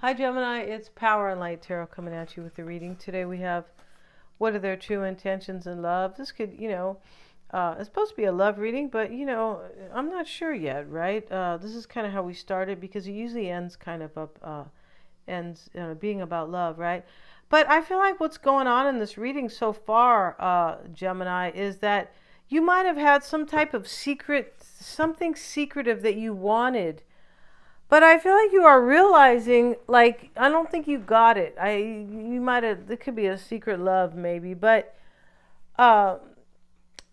Hi Gemini, it's Power and Light Tarot coming at you with the reading. Today we have what are their true intentions in love. This could, it's supposed to be a love reading, but I'm not sure yet, right? This is kind of how we started because it usually ends kind of being about love, right? But I feel like what's going on in this reading so far, Gemini, is that you might have had some type of something secretive that you wanted, but I feel like you are realizing, like, I don't think you got it. You might have, it could be a secret love maybe, but uh,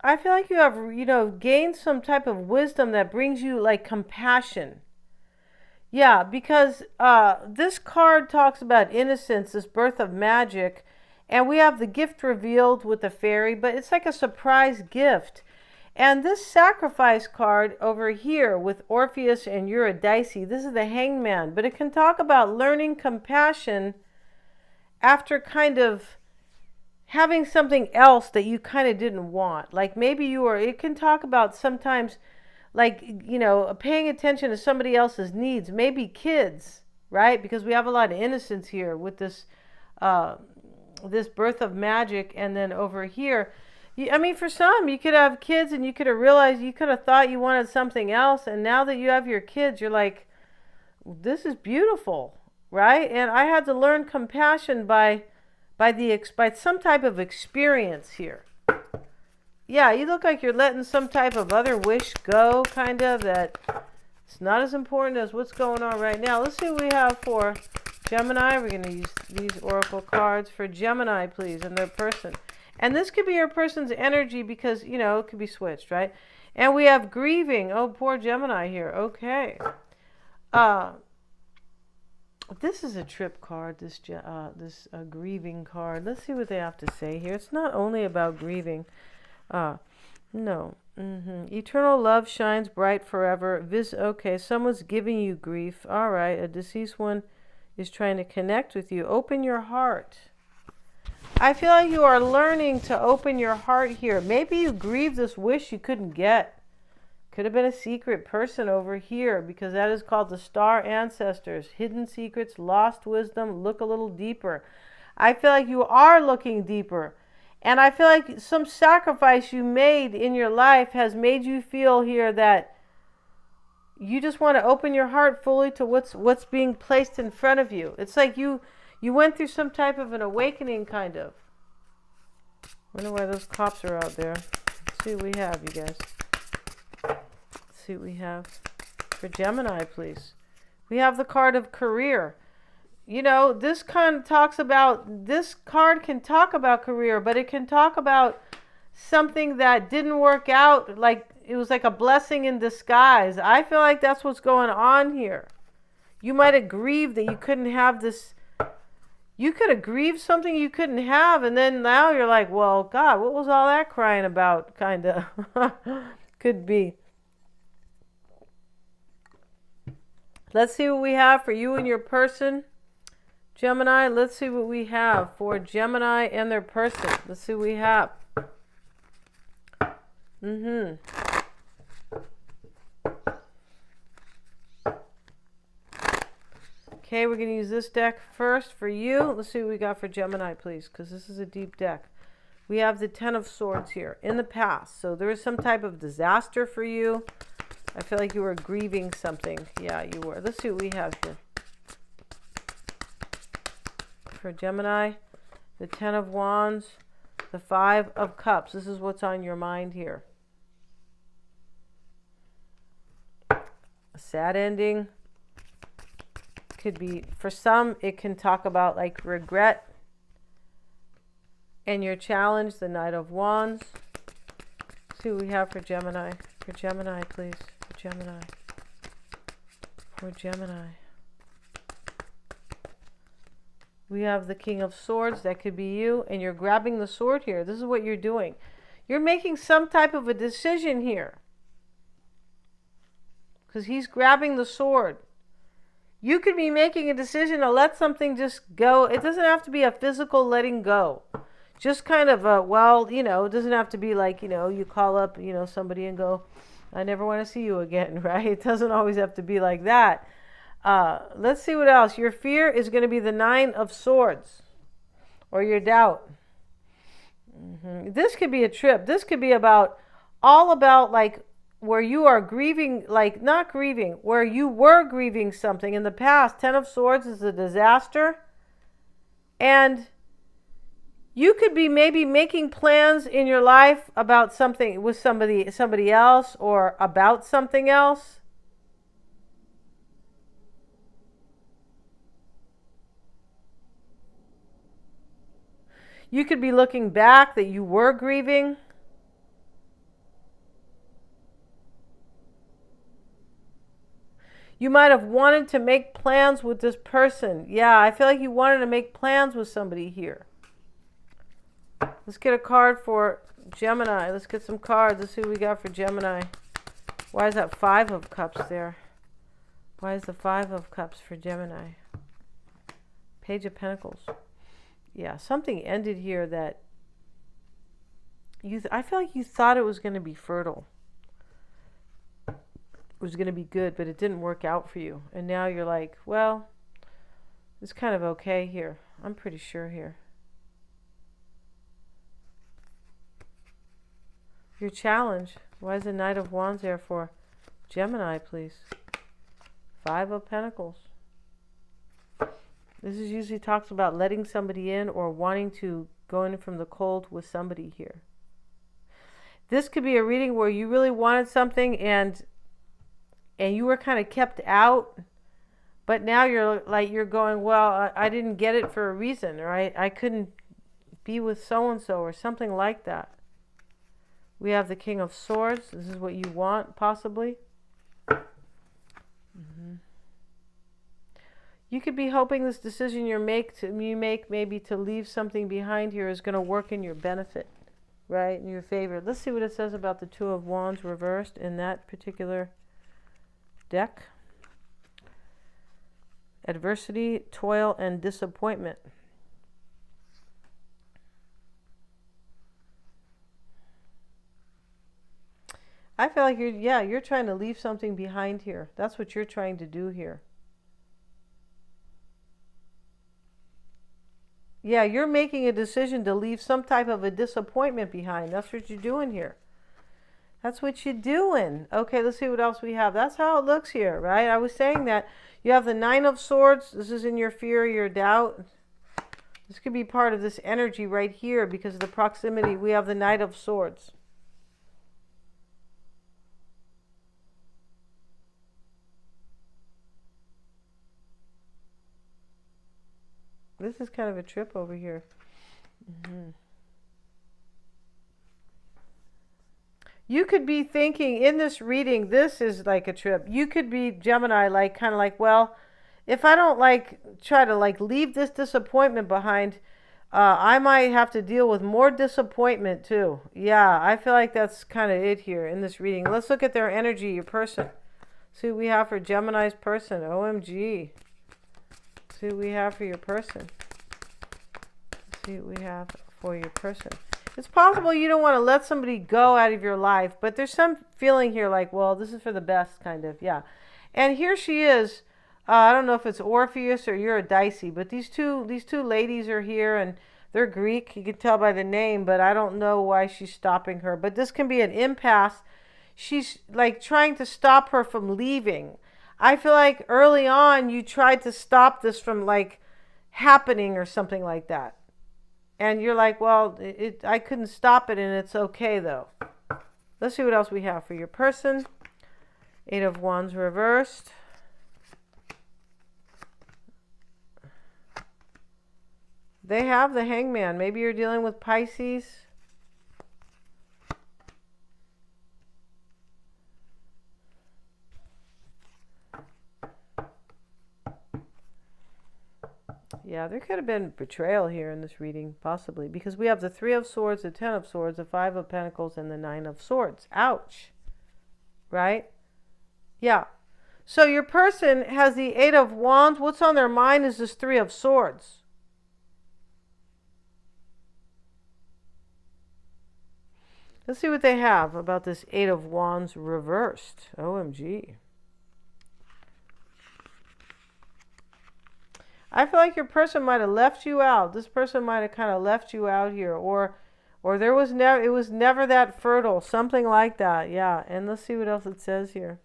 I feel like you have, gained some type of wisdom that brings you like compassion. Yeah, because this card talks about innocence, this birth of magic, and we have the gift revealed with the fairy, but it's like a surprise gift. And this sacrifice card over here with Orpheus and Eurydice, this is the Hangman, but it can talk about learning compassion after kind of having something else that you kind of didn't want. Like maybe it can talk about sometimes like, paying attention to somebody else's needs, maybe kids, right? Because we have a lot of innocence here with this birth of magic. And then over here, I mean, for some, you could have kids and you could have realized, you could have thought you wanted something else. And now that you have your kids, you're like, this is beautiful, right? And I had to learn compassion by some type of experience here. Yeah, you look like you're letting some type of other wish go, kind of, that it's not as important as what's going on right now. Let's see what we have for Gemini. We're going to use these oracle cards for Gemini, please, and their person. And this could be your person's energy because, it could be switched, right? And we have grieving. Oh, poor Gemini here. Okay. This is a trip card, this grieving card. Let's see what they have to say here. It's not only about grieving. No. Eternal love shines bright forever. Okay, someone's giving you grief. All right, a deceased one is trying to connect with you. Open your heart. I feel like you are learning to open your heart here. Maybe you grieve this wish you couldn't get. Could have been a secret person over here because that is called the star ancestors. Hidden secrets, lost wisdom. Look a little deeper. I feel like you are looking deeper. And I feel like some sacrifice you made in your life has made you feel here that you just want to open your heart fully to what's being placed in front of you. It's like you went through some type of an awakening, kind of. I wonder why those cops are out there. Let's see what we have, you guys. Let's see what we have for Gemini, please. We have the card of career. This card can talk about career, but it can talk about something that didn't work out, like it was like a blessing in disguise. I feel like that's what's going on here. You might have grieved that you couldn't have this. You could have grieved something you couldn't have, and then now you're like, well, God, what was all that crying about, kind of. Could be. Let's see what we have for you and your person. Gemini, let's see what we have for Gemini and their person. Let's see what we have. Okay, we're going to use this deck first for you. Let's see what we got for Gemini, please, because this is a deep deck. We have the Ten of Swords here in the past. So there is some type of disaster for you. I feel like you were grieving something. Yeah, you were. Let's see what we have here. For Gemini, the Ten of Wands, the Five of Cups. This is what's on your mind here. A sad ending. Could be, for some, it can talk about like regret. And your challenge, the Knight of Wands. Let's see what we have for Gemini. For Gemini, please. For Gemini. For Gemini. We have the King of Swords. That could be you. And you're grabbing the sword here. This is what you're doing. You're making some type of a decision here. Because he's grabbing the sword. You could be making a decision to let something just go. It doesn't have to be a physical letting go. Just kind of it doesn't have to be like, you call up, somebody and go, I never want to see you again, right? It doesn't always have to be like that. Let's see what else. Your fear is going to be the 9 of Swords, or your doubt. This could be a trip. This could be about, all about like where you are grieving, like not grieving, where you were grieving something in the past. 10 of Swords is a disaster. And you could be maybe making plans in your life about something with somebody else, or about something else. You could be looking back that you were grieving. You might have wanted to make plans with this person. Yeah, I feel like you wanted to make plans with somebody here. Let's get a card for Gemini. Let's get some cards. Let's see what we got for Gemini. Why is that 5 of Cups there? Why is the 5 of Cups for Gemini? Page of Pentacles. Yeah, something ended here that I feel like you thought it was going to be fertile. It was going to be good, but it didn't work out for you. And now you're like, well, it's kind of okay here. I'm pretty sure here. Your challenge. Why is the Knight of Wands there for Gemini, please? 5 of Pentacles. This is usually talks about letting somebody in, or wanting to go in from the cold with somebody here. This could be a reading where you really wanted something and you were kind of kept out, but now you're going, well, I didn't get it for a reason, or I couldn't be with so-and-so, or something like that. We have the King of Swords. This is what you want, possibly. You could be hoping this decision you make maybe to leave something behind here is going to work in your benefit, right? In your favor. Let's see what it says about the 2 of Wands reversed in that particular deck. Adversity, toil, and disappointment. I feel like you're trying to leave something behind here. That's what you're trying to do here. Yeah, you're making a decision to leave some type of a disappointment behind. That's what you're doing here. That's what you're doing. Okay, let's see what else we have. That's how it looks here, right? I was saying that you have the 9 of Swords. This is in your fear, your doubt. This could be part of this energy right here because of the proximity. We have the Knight of Swords. This is kind of a trip over here. You could be thinking in this reading, this is like a trip. You could be Gemini, like kind of like, well, if I don't try to leave this disappointment behind, I might have to deal with more disappointment too. Yeah, I feel like that's kind of it here in this reading. Let's look at their energy, your person. See what we have for Gemini's person. OMG. See what we have for your person. See what we have for your person. It's possible you don't want to let somebody go out of your life, but there's some feeling here like, well, this is for the best, kind of. Yeah. And here she is. I don't know if it's Orpheus or Eurydice, but these two ladies are here, and they're Greek. You can tell by the name, but I don't know why she's stopping her. But this can be an impasse. She's like trying to stop her from leaving. I feel like early on you tried to stop this from happening or something like that. And you're like, well, I couldn't stop it, and it's okay though. Let's see what else we have for your person. 8 of Wands reversed. They have the Hangman. Maybe you're dealing with Pisces. Yeah, there could have been betrayal here in this reading, possibly, because we have the 3 of Swords, the 10 of Swords, the 5 of Pentacles, and the 9 of Swords. Ouch. Right? Yeah. So your person has the 8 of Wands. What's on their mind is this 3 of Swords. Let's see what they have about this 8 of Wands reversed. OMG. I feel like your person might have left you out. This person might have kind of left you out here, or there was never, it was never that fertile, something like that. Yeah. And let's see what else it says here.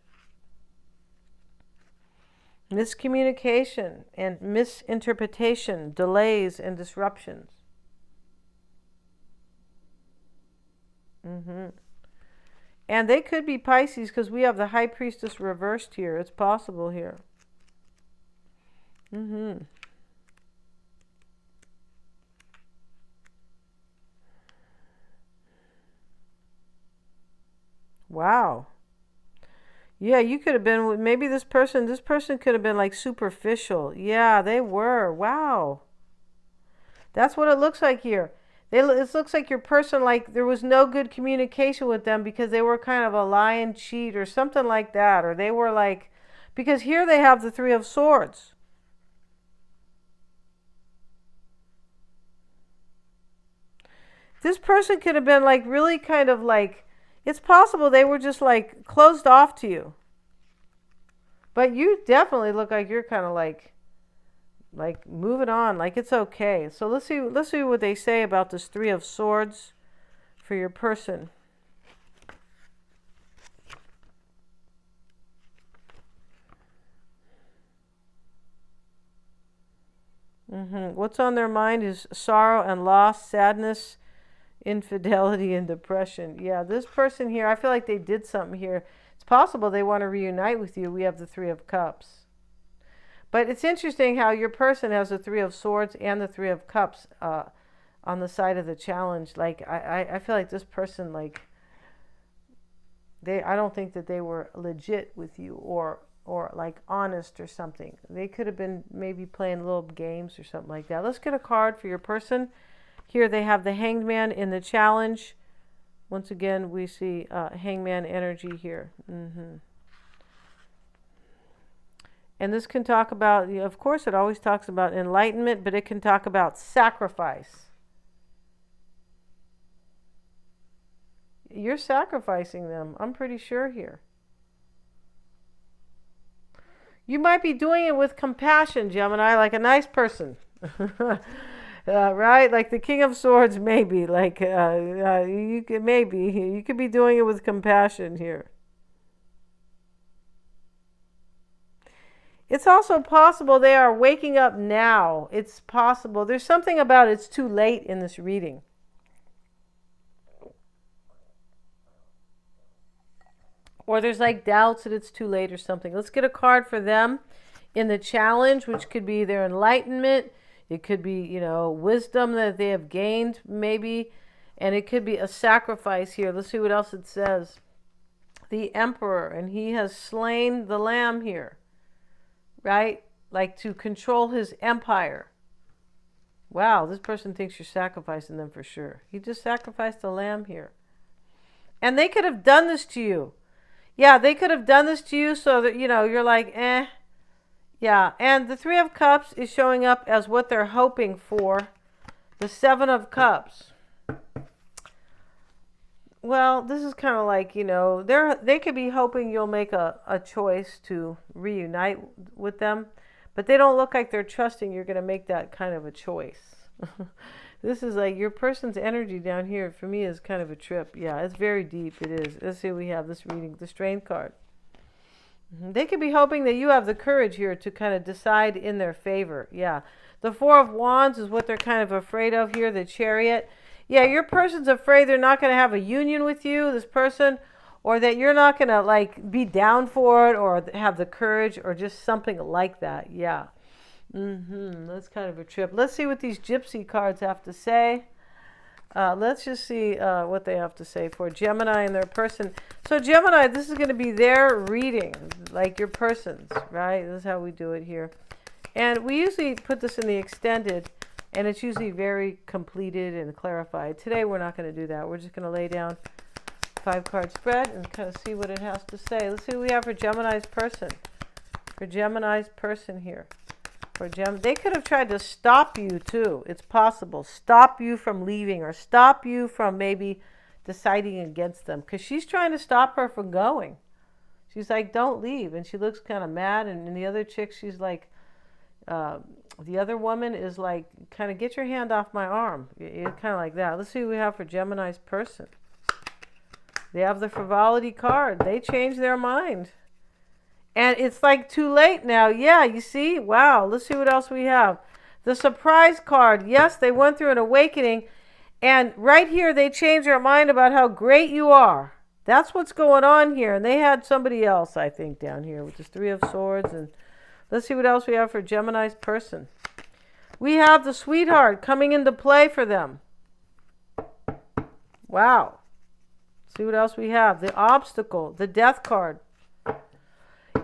Miscommunication and misinterpretation, delays and disruptions. And they could be Pisces because we have the High Priestess reversed here. It's possible here. Wow. Yeah, you could have been, maybe this person could have been like superficial. Yeah, they were. Wow. That's what it looks like here. It looks like your person, like there was no good communication with them because they were kind of a lie and cheat or something like that. Or they were like, because here they have the Three of Swords. This person could have been like really kind of like, it's possible they were just like closed off to you. But you definitely look like you're kind of like moving on, like it's okay. So let's see what they say about this Three of Swords for your person. What's on their mind is sorrow and loss, sadness, infidelity, and depression. Yeah, this person here, I feel like they did something here. It's possible they want to reunite with you. We have the Three of Cups. But it's interesting how your person has the Three of Swords and the Three of Cups on the side of the challenge. Like, I feel like this person, like, I don't think that they were legit with you or like honest or something. They could have been maybe playing little games or something like that. Let's get a card for your person. Here they have the Hanged Man in the challenge. Once again, we see Hangman energy here. And this can talk about, of course, it always talks about enlightenment, but it can talk about sacrifice. You're sacrificing them, I'm pretty sure here. You might be doing it with compassion, Gemini, like a nice person. Right? Like the King of Swords, maybe. Like you could be doing it with compassion here. It's also possible they are waking up now. It's possible. There's something about it's too late in this reading. Or there's like doubts that it's too late or something. Let's get a card for them in the challenge, which could be their enlightenment. It could be, wisdom that they have gained, maybe. And it could be a sacrifice here. Let's see what else it says. The Emperor, and he has slain the lamb here. Right? Like to control his empire. Wow, this person thinks you're sacrificing them for sure. He just sacrificed a lamb here. And they could have done this to you. Yeah, they could have done this to you so that, you're like, eh. Yeah, and the Three of Cups is showing up as what they're hoping for. The Seven of Cups. Well, this is kind of like, they could be hoping you'll make a choice to reunite with them, but they don't look like they're trusting you're going to make that kind of a choice. This is like your person's energy down here, for me, is kind of a trip. Yeah, it's very deep. It is. Let's see, we have this reading, the Strength card. They could be hoping that you have the courage here to kind of decide in their favor. Yeah. The Four of Wands is what they're kind of afraid of here, the Chariot. Yeah, your person's afraid they're not going to have a union with you, this person, or that you're not going to like be down for it or have the courage or just something like that. Yeah. That's kind of a trip. Let's see what these Gypsy cards have to say. Let's just see what they have to say for Gemini and their person. So Gemini, this is going to be their reading, like your person's, right? This is how we do it here. And we usually put this in the extended, and it's usually very completed and clarified. Today we're not going to do that. We're just going to lay down 5-card spread and kind of see what it has to say. Let's see what we have for Gemini's person. For Gemini's person here. They could have tried to stop you too. It's possible. Stop you from leaving or stop you from maybe deciding against them. Because she's trying to stop her from going. She's like, don't leave. And she looks kind of mad. And the other chick, she's like The other woman is like, kind of get your hand off my arm. It's kind of like that. Let's see what we have for Gemini's person. They have the frivolity card. They change their mind. And it's like too late now. Yeah, you see? Wow. Let's see what else we have. The surprise card. Yes, they went through an awakening. And right here, they changed their mind about how great you are. That's what's going on here. And they had somebody else, I think, down here with this Three of Swords. And let's see what else we have for Gemini's person. We have the sweetheart coming into play for them. Wow. See what else we have. The obstacle, the death card.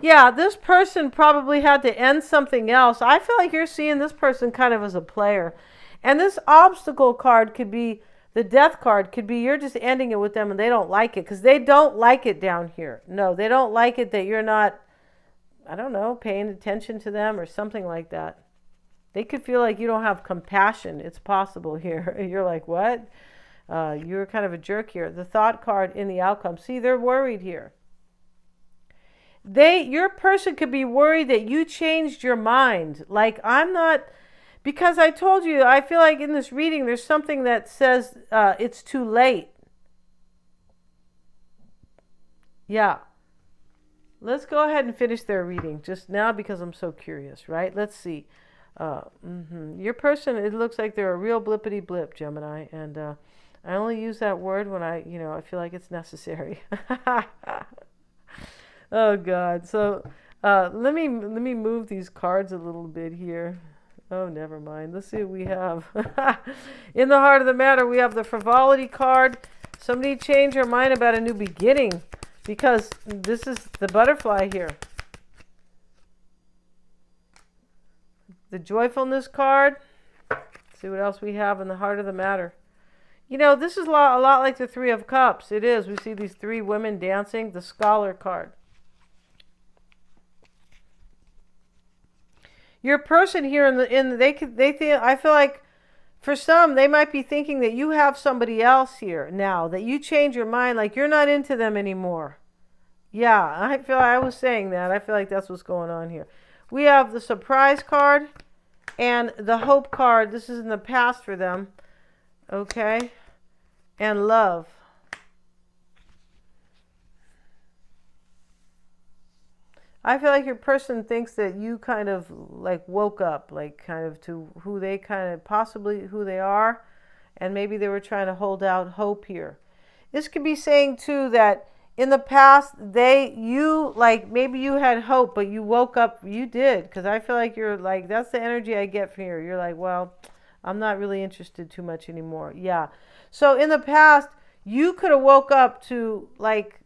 Yeah, this person probably had to end something else. I feel like you're seeing this person kind of as a player. And this obstacle card could be, the death card could be, you're just ending it with them and they don't like it. Because they don't like it down here. No, they don't like it that you're not, I don't know, paying attention to them or something like that. They could feel like you don't have compassion. It's possible here. You're like, what? You're kind of a jerk here. The thought card in the outcome. See, they're worried here. Your person could be worried that you changed your mind. Like, I'm not, because I told you, I feel like in this reading, there's something that says it's too late. Yeah. Let's go ahead and finish their reading just now because I'm so curious, right? Let's see. Your person, it looks like they're a real blippity blip, Gemini, and I only use that word when I feel like it's necessary. Oh God! So let me move these cards a little bit here. Oh, never mind. Let's see what we have. In the heart of the matter, we have the frivolity card. Somebody changed their mind about a new beginning because this is the butterfly here. The joyfulness card. Let's see what else we have in the heart of the matter. You know, this is a lot like the Three of Cups. It is. We see these three women dancing. The scholar card. Your person here I feel like for some they might be thinking that you have somebody else here now, that you change your mind, like you're not into them anymore. Yeah, I was saying that. I feel like that's what's going on here. We have the surprise card and the hope card. This is in the past for them. Okay. And love. I feel like your person thinks that you kind of like woke up, like kind of to who they kind of possibly who they are. And maybe they were trying to hold out hope here. This could be saying too that in the past, maybe you had hope, but you woke up, you did. Because I feel like you're like, that's the energy I get from here. You're like, well, I'm not really interested too much anymore. Yeah. So in the past, you could have woke up to like,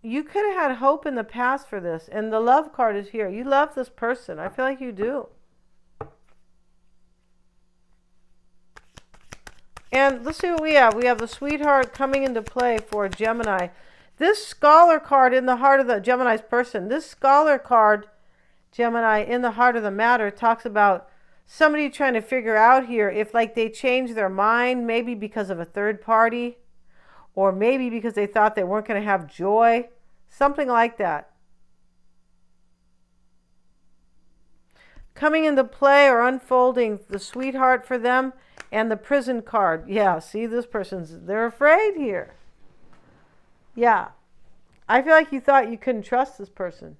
you could have had hope in the past for this. And the love card is here. You love this person. I feel like you do. And let's see what we have. We have the sweetheart coming into play for Gemini. This scholar card in the heart of the Gemini's person, this scholar card, Gemini, in the heart of the matter, talks about somebody trying to figure out here if like they changed their mind, maybe because of a third party, or maybe because they thought they weren't going to have joy, something like that. Coming into play or unfolding the sweetheart for them and the prison card. Yeah, see, this they're afraid here. Yeah, I feel like you thought you couldn't trust this person.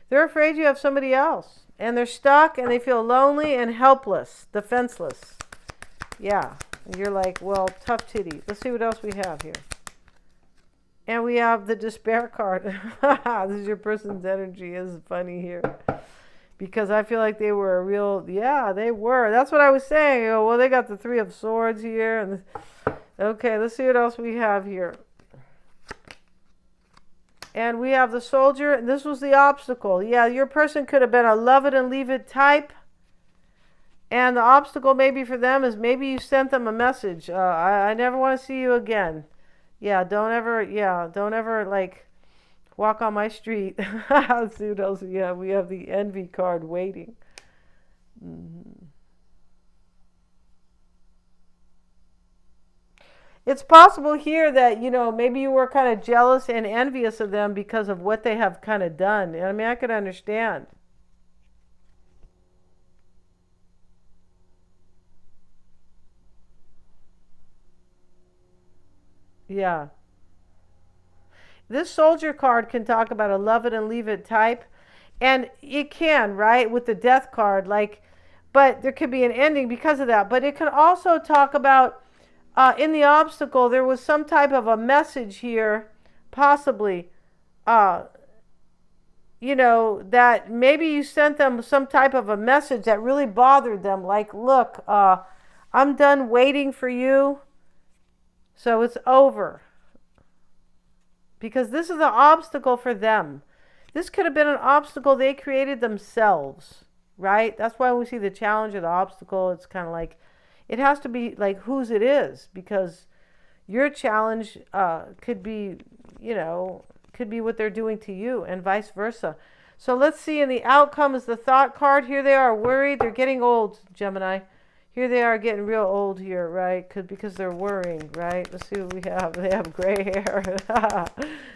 They're afraid you have somebody else. And they're stuck and they feel lonely and helpless, defenseless. Yeah, and you're like, well, tough titty. Let's see what else we have here. And we have the despair card. This is your person's energy. Is funny here. Because I feel like they were a real, yeah, they were. That's what I was saying. Well, they got the Three of Swords here. And okay, let's see what else we have here. And we have the soldier. And this was the obstacle. Yeah, your person could have been a love it and leave it type. And the obstacle maybe for them is maybe you sent them a message. I never want to see you again. Don't ever like walk on my street. Let's see what else we have. We have the envy card waiting. It's possible here that, maybe you were kind of jealous and envious of them because of what they have kind of done. I mean, I could understand. Yeah. This soldier card can talk about a love it and leave it type. And it can, right? With the death card, like, but there could be an ending because of that. But it can also talk about in the obstacle, there was some type of a message here, possibly, uh, that maybe you sent them some type of a message that really bothered them. Like, look, I'm done waiting for you, so it's over. Because this is an obstacle for them. This could have been an obstacle they created themselves, right? That's why we see the challenge or the obstacle. It's kind of like, it has to be like whose it is, because your challenge could be, could be what they're doing to you, and vice versa. So let's see, in the outcome is the thought card. Here they are worried. They're getting old, Gemini. Here they are getting real old here, right? Because they're worrying, right? Let's see what we have. They have gray hair.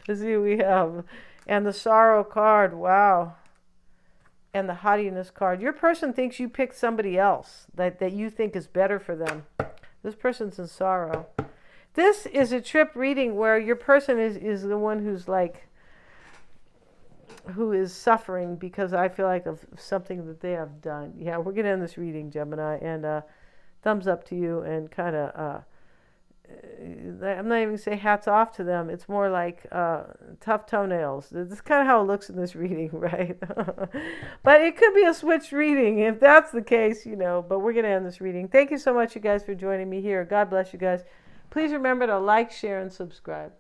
Let's see what we have. And the sorrow card, wow. And the haughtiness card. Your person thinks you picked somebody else that you think is better for them. This person's in sorrow. This is a trip reading where your person is the one who's like, who is suffering because I feel like of something that they have done. Yeah, we're going to end this reading, Gemini, and thumbs up to you, and kind of, I'm not even going to say hats off to them. It's more like tough toenails. This is kind of how it looks in this reading, right? But it could be a switch reading if that's the case, but we're going to end this reading. Thank you so much, you guys, for joining me here. God bless you guys. Please remember to like, share, and subscribe.